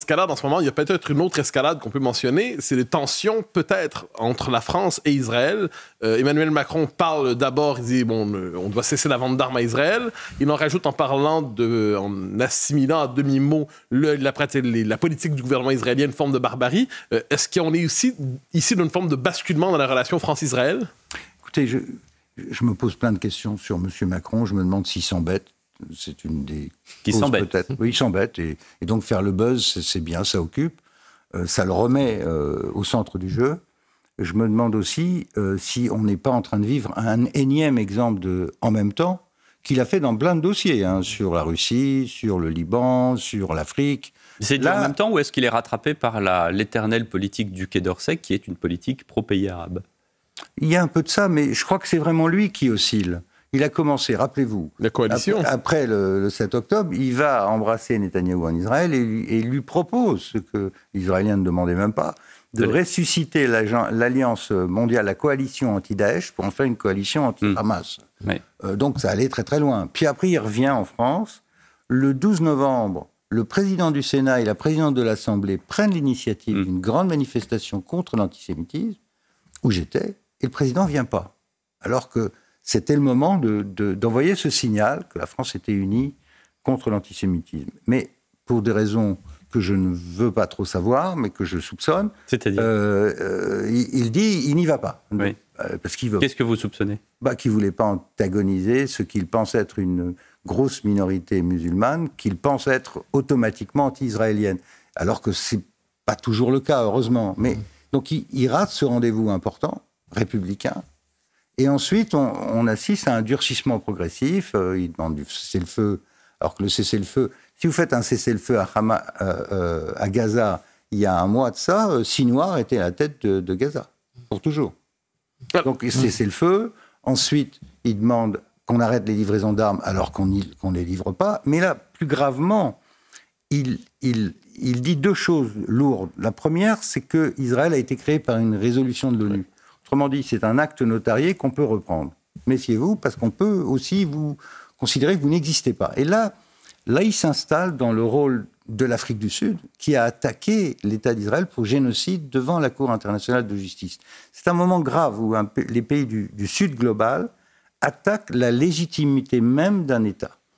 escalade en ce moment. Il y a peut-être une autre escalade qu'on peut mentionner. C'est les tensions peut-être entre la France et Israël. Emmanuel Macron parle d'abord, il dit on doit cesser la vente d'armes à Israël. Il en rajoute en en assimilant à demi-mot la politique du gouvernement israélien, une forme de barbarie. Est-ce qu'on est ici d'une forme de basculement dans la relation France-Israël? Écoutez, je me pose plein de questions sur M. Macron. Je me demande s'il s'embête. C'est une des causes, s'embête. peut-être. Oui, il s'embête. Et donc faire le buzz, c'est bien, ça occupe. Ça le remet au centre du jeu. Je me demande aussi si on n'est pas en train de vivre un énième exemple de « en même temps » qu'il a fait dans plein de dossiers, sur la Russie, sur le Liban, sur l'Afrique. C'est en même temps, ou est-ce qu'il est rattrapé par l'éternelle politique du Quai d'Orsay, qui est une politique pro-pays arabe? Il y a un peu de ça, mais je crois que c'est vraiment lui qui oscille. Il a commencé, rappelez-vous, la coalition. Après le 7 octobre, il va embrasser Netanyahou en Israël et lui propose ce que les Israéliens ne demandaient même pas, de ressusciter l'alliance mondiale, la coalition anti-Daesh, pour en faire une coalition anti-Hamas. Oui. Donc ça allait très très loin. Puis après, il revient en France. Le 12 novembre, le président du Sénat et la présidente de l'Assemblée prennent l'initiative d'une grande manifestation contre l'antisémitisme, où j'étais, et le président ne vient pas. Alors que c'était le moment d'envoyer ce signal que la France était unie contre l'antisémitisme. Mais pour des raisons que je ne veux pas trop savoir, mais que je soupçonne, c'est-à-dire il dit il n'y va pas. Oui. Parce qu'il veut. Qu'est-ce que vous soupçonnez? Qu'il ne voulait pas antagoniser ce qu'il pense être une grosse minorité musulmane, qu'il pense être automatiquement anti-israélienne. Alors que ce n'est pas toujours le cas, heureusement. Mais, donc il rate ce rendez-vous important, républicain. Et ensuite, on assiste à un durcissement progressif. Il demande du cessez-le-feu, alors que le cessez-le-feu... Si vous faites un cessez-le-feu à Gaza, il y a un mois de ça, Sinoir était à la tête de Gaza, pour toujours. Donc, cessez-le-feu. Ensuite, il demande qu'on arrête les livraisons d'armes, alors qu'on ne les livre pas. Mais là, plus gravement, il dit deux choses lourdes. La première, c'est qu'Israël a été créé par une résolution de l'ONU. Autrement dit, c'est un acte notarié qu'on peut reprendre. Méfiez-vous, parce qu'on peut aussi vous considérer que vous n'existez pas. Et là, il s'installe dans le rôle de l'Afrique du Sud, qui a attaqué l'État d'Israël pour génocide devant la Cour internationale de justice. C'est un moment grave où les pays du Sud global attaquent la légitimité même d'un État.